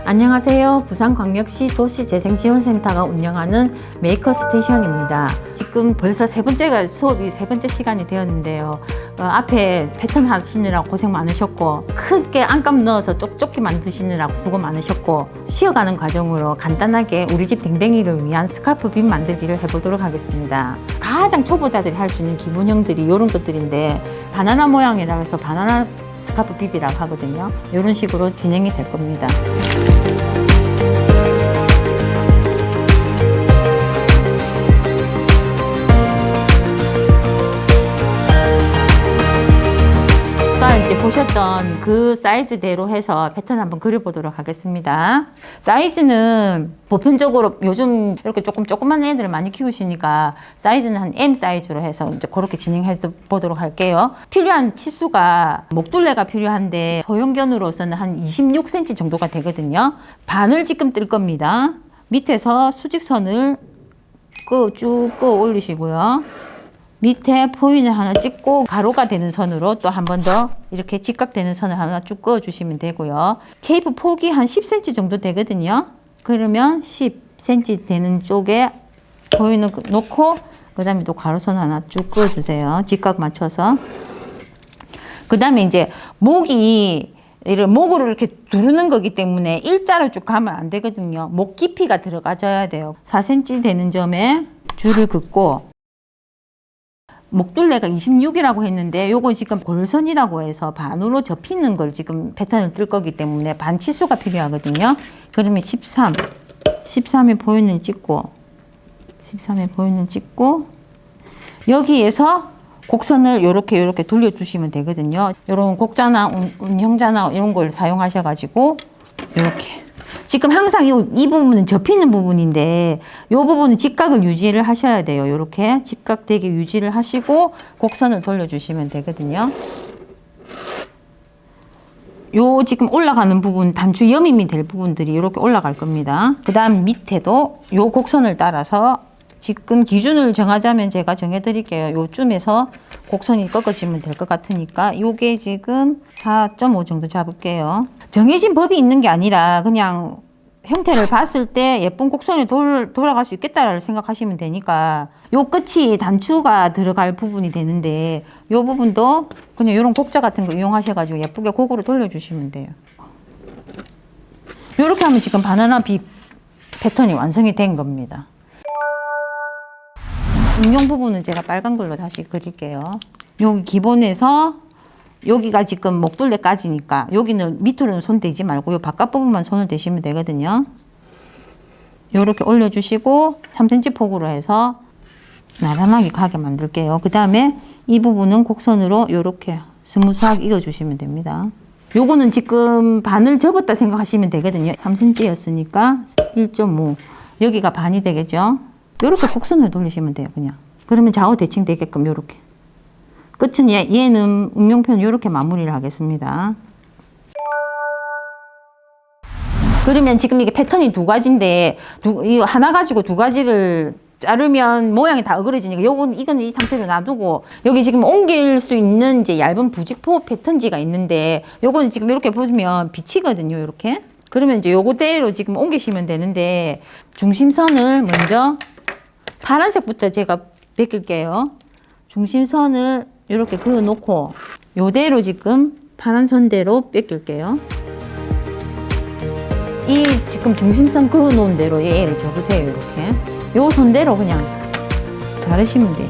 안녕하세요. 부산광역시 도시재생지원센터가 운영하는 메이커 스테이션입니다. 지금 벌써 수업이 세 번째 시간이 되었는데요. 앞에 패턴 하시느라고 고생 많으셨고, 크게 안감 넣어서 쪽쪽기 만드시느라고 수고 많으셨고, 쉬어가는 과정으로 간단하게 우리 집 댕댕이를 위한 스카프 빗 만들기를 해보도록 하겠습니다. 가장 초보자들이 할 수 있는 기본형들이 이런 것들인데, 바나나 모양이라고 해서 바나나 스카프 빗이라고 하거든요. 이런 식으로 진행이 될 겁니다. 아까 이제 보셨던 그 사이즈대로 해서 패턴 한번 그려보도록 하겠습니다. 사이즈는 보편적으로 요즘 이렇게 조그만 애들을 많이 키우시니까 사이즈는 한 M 사이즈로 해서 이제 그렇게 진행해 보도록 할게요. 필요한 치수가 목둘레가 필요한데 소형견으로서는 한 26cm 정도가 되거든요. 반을 지금 뜰 겁니다. 밑에서 수직선을 쭉 올리시고요. 밑에 포인을 하나 찍고 가로가 되는 선으로 또 한 번 더 이렇게 직각되는 선을 하나 쭉 그어주시면 되고요. 케이프 폭이 한 10cm 정도 되거든요. 그러면 10cm 되는 쪽에 포인을 놓고 그 다음에 또 가로선 하나 쭉 그어주세요. 직각 맞춰서. 그 다음에 이제 목을 이렇게 두르는 거기 때문에 일자로 쭉 가면 안 되거든요. 목 깊이가 들어가줘야 돼요. 4cm 되는 점에 줄을 긋고, 목둘레가 26이라고 했는데 요거 지금 골선이라고 해서 반으로 접히는 걸 지금 패턴을 뜰 거기 때문에 반 치수가 필요하거든요. 그러면 13에 포인을 찍고 13에 포인을 찍고 여기에서 곡선을 요렇게 돌려주시면 되거든요. 요런 곡자나 운형자나 이런 걸 사용하셔가지고 요렇게 지금 항상 이 부분은 접히는 부분인데 이 부분은 직각을 유지를 하셔야 돼요. 이렇게 직각되게 유지를 하시고 곡선을 돌려주시면 되거든요. 요 지금 올라가는 부분, 단추 여밈이 될 부분들이 이렇게 올라갈 겁니다. 그 다음 밑에도 요 곡선을 따라서 지금 기준을 정하자면 제가 정해드릴게요. 요쯤에서 곡선이 꺾어지면 될 것 같으니까 요게 지금 4.5 정도 잡을게요. 정해진 법이 있는 게 아니라 그냥 형태를 봤을 때 예쁜 곡선이 돌아갈 수 있겠다라고 생각하시면 되니까 요 끝이 단추가 들어갈 부분이 되는데 요 부분도 그냥 이런 곡자 같은 거 이용하셔가지고 예쁘게 곡으로 돌려주시면 돼요. 요렇게 하면 지금 바나나 빗 패턴이 완성이 된 겁니다. 응용 부분은 제가 빨간 걸로 다시 그릴게요. 여기 기본에서 여기가 지금 목둘레까지니까 여기는 밑으로는 손 대지 말고 요 바깥 부분만 손을 대시면 되거든요. 요렇게 올려주시고 3cm 폭으로 해서 나란하게 가게 만들게요. 그 다음에 이 부분은 곡선으로 요렇게 스무스하게 익어주시면 됩니다. 요거는 지금 반을 접었다 생각하시면 되거든요. 3cm였으니까 1.5 여기가 반이 되겠죠. 요렇게 곡선을 돌리시면 돼요. 그냥 그러면 좌우 대칭 되게끔 요렇게 끝은 얘는 응용편 이렇게 마무리를 하겠습니다. 그러면 지금 이게 패턴이 두 가지인데 이 하나 가지고 두 가지를 자르면 모양이 다 어그러지니까 이건 이 상태로 놔두고 여기 지금 옮길 수 있는 이제 얇은 부직포 패턴지가 있는데 요거는 지금 이렇게 보시면 비치거든요. 이렇게. 그러면 이제 요거대로 지금 옮기시면 되는데 중심선을 먼저 파란색부터 제가 베낄게요. 중심선을 이렇게 그어 놓고 요대로 지금 파란 선대로 뺏길게요. 이 지금 중심선 그어 놓은 대로 얘를 접으세요. 이렇게 요 선대로 그냥 자르시면 돼요.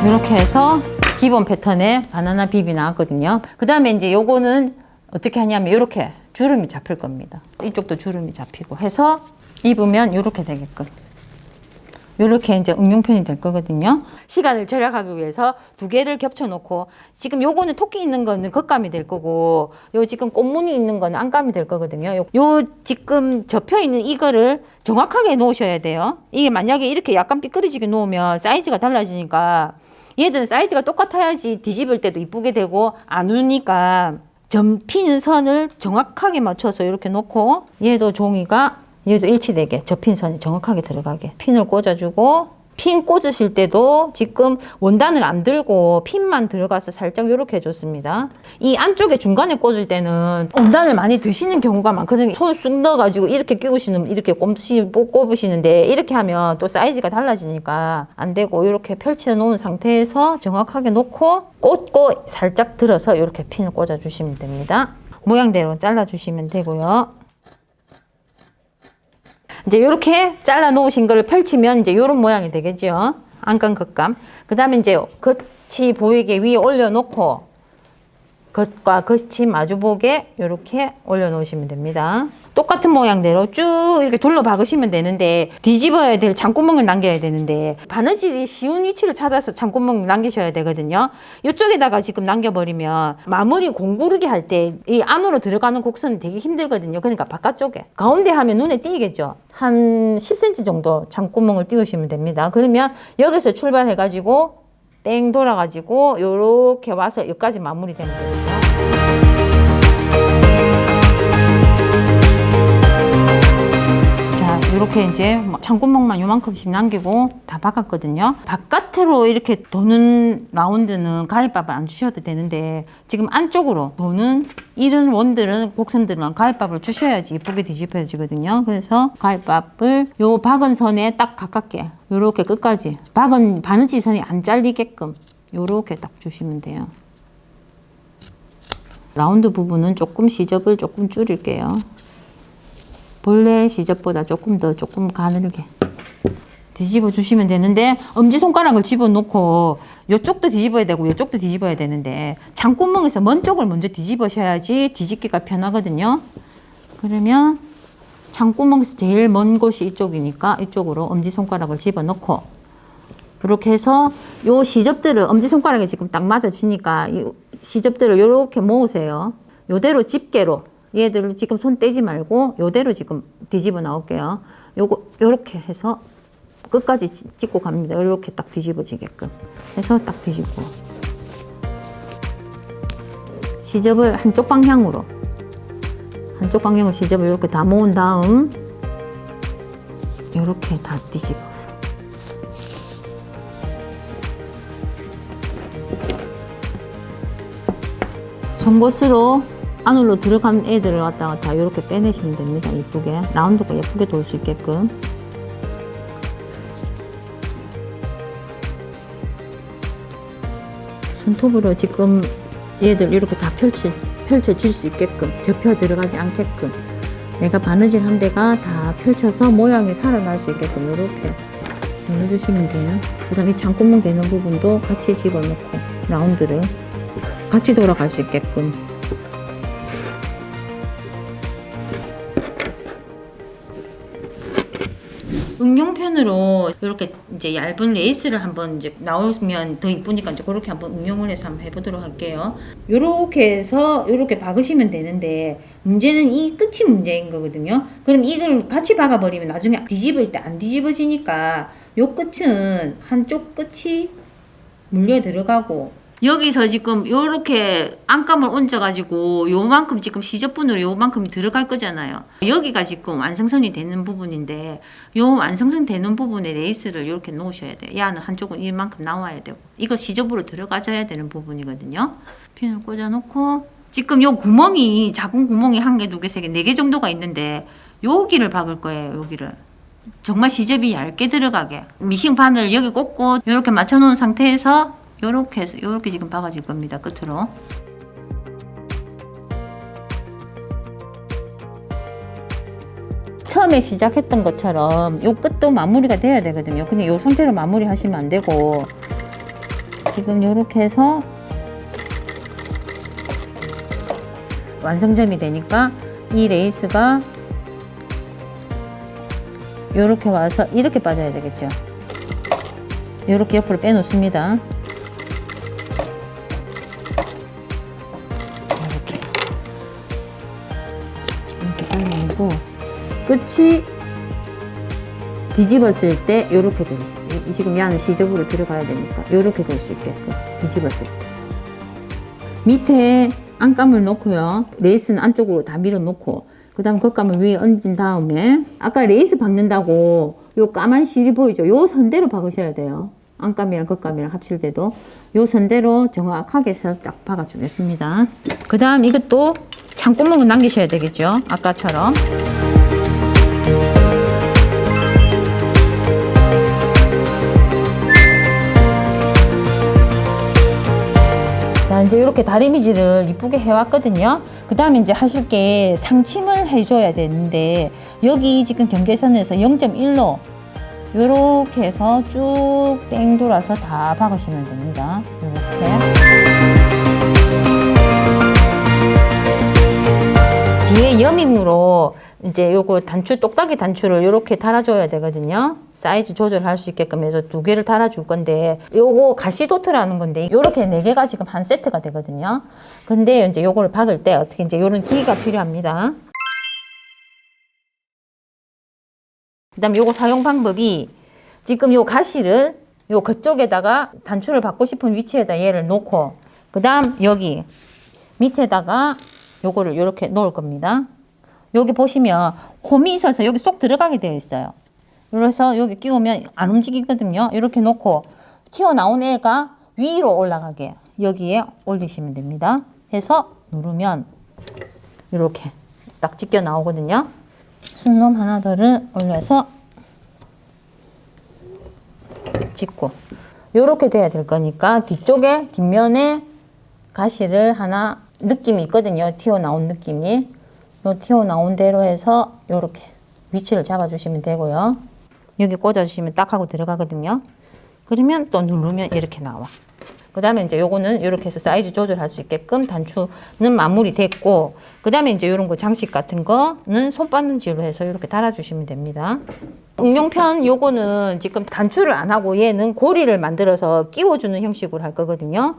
이렇게 해서 기본 패턴의 바나나 빗이 나왔거든요. 그 다음에 이제 요거는 어떻게 하냐면 이렇게 주름이 잡힐 겁니다. 이쪽도 주름이 잡히고 해서 입으면 이렇게 되게끔 이렇게 이제 응용편이 될 거거든요. 시간을 절약하기 위해서 두 개를 겹쳐 놓고 지금 요거는 토끼 있는 거는 겉감이 될 거고 요 지금 꽃무늬 있는 거는 안감이 될 거거든요. 요 지금 접혀 있는 이거를 정확하게 놓으셔야 돼요. 이게 만약에 이렇게 약간 삐뚤어지게 놓으면 사이즈가 달라지니까 얘들은 사이즈가 똑같아야지 뒤집을 때도 이쁘게 되고 안 우니까 접히는 선을 정확하게 맞춰서 이렇게 놓고 얘도 종이가 얘도 일치되게 접힌 선이 정확하게 들어가게 핀을 꽂아주고 핀 꽂으실 때도 지금 원단을 안 들고 핀만 들어가서 살짝 이렇게 해줬습니다. 이 안쪽에 중간에 꽂을 때는 원단을 많이 드시는 경우가 많거든요. 손을 쑥 넣어가지고 이렇게 끼우시는, 이렇게 꼽으시는데 이렇게 하면 또 사이즈가 달라지니까 안 되고 이렇게 펼쳐 놓은 상태에서 정확하게 놓고 꽂고 살짝 들어서 이렇게 핀을 꽂아주시면 됩니다. 모양대로 잘라주시면 되고요. 이제 이렇게 잘라 놓으신 거를 펼치면 이제 이런 모양이 되겠죠. 안감, 겉감. 그 다음에 이제 겉이 보이게 위에 올려놓고 겉과 겉이 마주보게 이렇게 올려놓으시면 됩니다. 똑같은 모양대로 쭉 이렇게 돌려 박으시면 되는데 뒤집어야 될 창구멍을 남겨야 되는데 바느질이 쉬운 위치를 찾아서 창구멍을 남기셔야 되거든요. 이쪽에다가 지금 남겨버리면 마무리 공구르기 할 때 이 안으로 들어가는 곡선이 되게 힘들거든요. 그러니까 바깥쪽에 가운데 하면 눈에 띄겠죠. 한 10cm 정도 창구멍을 띄우시면 됩니다. 그러면 여기서 출발해 가지고 뺑 돌아가지고 요렇게 와서 여기까지 마무리되면 되겠죠. 자, 요렇게 이제 창구멍만 요만큼씩 남기고 다 박았거든요. 바깥으로 이렇게 도는 라운드는 가위밥을 안 주셔도 되는데 지금 안쪽으로 도는 이런 원들은 곡선들은 가위밥을 주셔야지 예쁘게 뒤집혀지거든요. 그래서 가위밥을 요 박은 선에 딱 가깝게 요렇게 끝까지 박은 바느질 선이 안 잘리게끔 요렇게 딱 주시면 돼요. 라운드 부분은 조금 시접을 조금 줄일게요. 본래 시접보다 조금 가늘게 뒤집어 주시면 되는데 엄지손가락을 집어넣고 이쪽도 뒤집어야 되고 이쪽도 뒤집어야 되는데 창구멍에서 먼 쪽을 먼저 뒤집으셔야지 뒤집기가 편하거든요. 그러면 창구멍에서 제일 먼 곳이 이쪽이니까 이쪽으로 엄지손가락을 집어넣고 이렇게 해서 요 시접들을 엄지손가락에 지금 딱 맞아지니까 이 시접들을 이렇게 모으세요. 요대로 집게로 얘들을 지금 손 떼지 말고 요대로 지금 뒤집어 나올게요. 요렇게 해서 끝까지 찍고 갑니다. 이렇게 딱 뒤집어지게끔 해서 딱 뒤집고 시접을 한쪽 방향으로 시접을 이렇게 다 모은 다음 이렇게 다 뒤집어서 송곳으로 안으로 들어간 애들을 갖다가 다 이렇게 빼내시면 됩니다. 예쁘게 라운드가 예쁘게 돌 수 있게끔. 손톱으로 지금 얘들 이렇게 다 펼쳐질 수 있게끔 접혀 들어가지 않게끔 내가 바느질 한 데가 다 펼쳐서 모양이 살아날 수 있게끔 이렇게 눌러주시면 돼요. 그 다음에 창구멍 되는 부분도 같이 집어넣고 라운드를 같이 돌아갈 수 있게끔. 응용편으로 이렇게 이제 얇은 레이스를 한번 이제 나오면 더 이쁘니까 이제 그렇게 한번 응용을 해서 한번 해보도록 할게요. 요렇게 해서 요렇게 박으시면 되는데 문제는 이 끝이 문제인 거거든요. 그럼 이걸 같이 박아버리면 나중에 뒤집을 때 안 뒤집어지니까 요 끝은 한쪽 끝이 물려 들어가고 여기서 지금 요렇게 안감을 얹어가지고 요만큼 지금 시접분으로 요만큼이 들어갈 거잖아요. 여기가 지금 완성선이 되는 부분인데 요 완성선 되는 부분에 레이스를 이렇게 놓으셔야 돼요. 얘는 한쪽은 이만큼 나와야 되고 이거 시접으로 들어가줘야 되는 부분이거든요. 핀을 꽂아놓고 지금 요 구멍이 작은 구멍이 1개, 2개, 3개, 4개 정도가 있는데 여기를 박을 거예요. 여기를. 정말 시접이 얇게 들어가게 미싱 바늘 여기 꽂고 이렇게 맞춰놓은 상태에서 요렇게 해서 요렇게 지금 박아질 겁니다. 끝으로. 처음에 시작했던 것처럼 요 끝도 마무리가 돼야 되거든요. 근데 요 상태로 마무리 하시면 안 되고 지금 요렇게 해서 완성점이 되니까 이 레이스가 요렇게 와서 이렇게 빠져야 되겠죠. 요렇게 옆으로 빼놓습니다. 끝이 뒤집었을 때 요렇게 될 수, 지금 얘는 시접으로 들어가야 되니까 요렇게 될 수 있게끔 뒤집었을 때 밑에 안감을 놓고요. 레이스는 안쪽으로 다 밀어 놓고, 그 다음 겉감을 위에 얹은 다음에, 아까 레이스 박는다고 요 까만 실이 보이죠? 요 선대로 박으셔야 돼요. 안감이랑 겉감이랑 합칠 때도 요 선대로 정확하게 살짝 박아주겠습니다. 그 다음 이것도 창구멍은 남기셔야 되겠죠? 아까처럼. 자, 이제 이렇게 다리미질을 이쁘게 해왔거든요. 그 다음에 이제 하실 게 상침을 해줘야 되는데, 여기 지금 경계선에서 0.1로 요렇게 해서 쭉 뺑 돌아서 다 박으시면 됩니다. 요렇게. 뒤에 여밈으로 이제 요거 단추, 똑딱이 단추를 요렇게 달아줘야 되거든요. 사이즈 조절할 수 있게끔 해서 2개를 달아줄 건데, 요거 가시도트라는 건데, 요렇게 4개가 지금 한 세트가 되거든요. 근데 이제 요거를 박을 때 어떻게 이제 요런 기기가 필요합니다. 그 다음에 요거 사용 방법이, 지금 요 가시를 요 그쪽에다가 단추를 받고 싶은 위치에다 얘를 놓고, 그 다음 여기 밑에다가 요거를 요렇게 놓을 겁니다. 여기 보시면 홈이 있어서 여기 쏙 들어가게 되어 있어요. 그래서 여기 끼우면 안 움직이거든요. 이렇게 놓고 튀어나온 애가 위로 올라가게 여기에 올리시면 됩니다. 해서 누르면 이렇게 딱 찢겨 나오거든요. 순놈 하나 더를 올려서 짚고 이렇게 돼야 될 거니까 뒤쪽에 뒷면에 가시를 하나 느낌이 있거든요. 튀어나온 느낌이. 요 튀어나온 대로 해서 이렇게 위치를 잡아주시면 되고요. 여기 꽂아주시면 딱 하고 들어가거든요. 그러면 또 누르면 이렇게 나와. 그 다음에 이제 요거는 이렇게 해서 사이즈 조절할 수 있게끔 단추는 마무리 됐고, 그 다음에 이제 이런 거 장식 같은 거는 손바느질로 해서 이렇게 달아주시면 됩니다. 응용편 요거는 지금 단추를 안 하고 얘는 고리를 만들어서 끼워주는 형식으로 할 거거든요.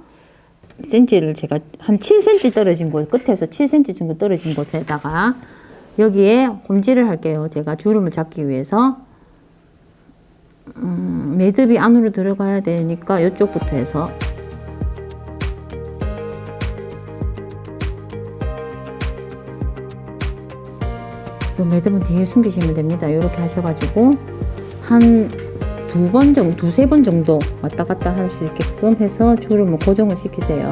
센치를 제가 한 7cm 떨어진 곳, 끝에서 7cm 정도 떨어진 곳에다가 여기에 홈질을 할게요. 제가 주름을 잡기 위해서. 매듭이 안으로 들어가야 되니까 이쪽부터 해서 요 매듭은 뒤에 숨기시면 됩니다. 이렇게 하셔가지고 한 2번 정도, 2~3번 정도 왔다 갔다 할 수 있게끔 해서 주름을 고정을 시키세요.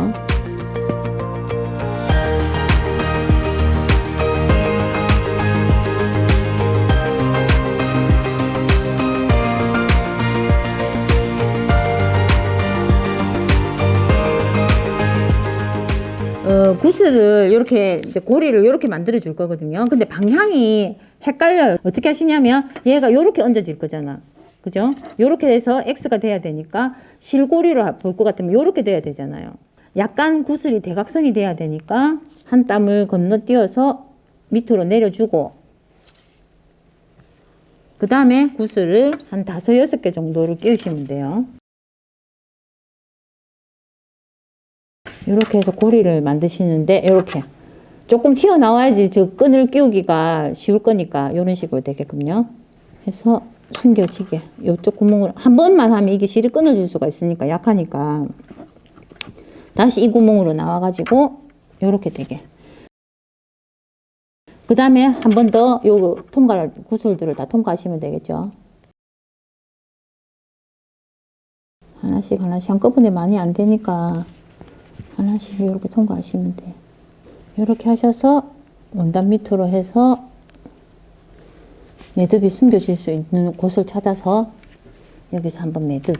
구슬을 이렇게 이제 고리를 이렇게 만들어 줄 거거든요. 근데 방향이 헷갈려요. 어떻게 하시냐면 얘가 이렇게 얹어질 거잖아. 그죠? 이렇게 해서 X가 돼야 되니까 실고리로 볼 것 같으면 이렇게 돼야 되잖아요. 약간 구슬이 대각선이 돼야 되니까 한 땀을 건너뛰어서 밑으로 내려주고, 그 다음에 구슬을 한 5~6개 정도를 끼우시면 돼요. 이렇게 해서 고리를 만드시는데, 이렇게 조금 튀어나와야지 저 끈을 끼우기가 쉬울 거니까 이런 식으로 되게끔요. 해서 숨겨지게 이쪽 구멍을 한 번만 하면 이게 실이 끊어질 수가 있으니까, 약하니까 다시 이 구멍으로 나와 가지고 이렇게 되게, 그 다음에 한 번 더 요 통과를, 구슬들을 다 통과하시면 되겠죠. 하나씩 하나씩 한꺼번에 많이 안 되니까 하나씩 이렇게 통과하시면 돼요. 이렇게 하셔서 원단 밑으로 해서 매듭이 숨겨질 수 있는 곳을 찾아서 여기서 한번 매듭,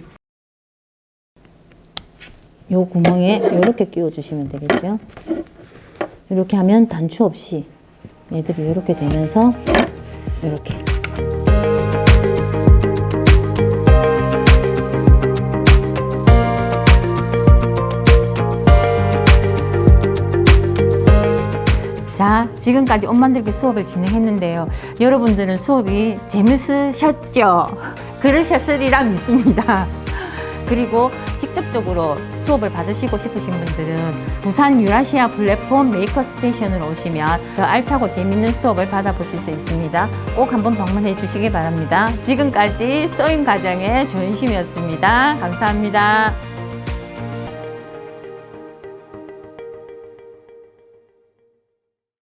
요 구멍에 이렇게 끼워 주시면 되겠죠. 이렇게 하면 단추 없이 매듭이 이렇게 되면서 이렇게 자, 지금까지 옷 만들기 수업을 진행했는데요. 여러분들은 수업이 재밌으셨죠? 그러셨으리라 믿습니다. 그리고 직접적으로 수업을 받으시고 싶으신 분들은 부산 유라시아 플랫폼 메이커 스테이션으로 오시면 더 알차고 재밌는 수업을 받아보실 수 있습니다. 꼭 한번 방문해 주시기 바랍니다. 지금까지 소잉 과정의 조윤심이었습니다. 감사합니다.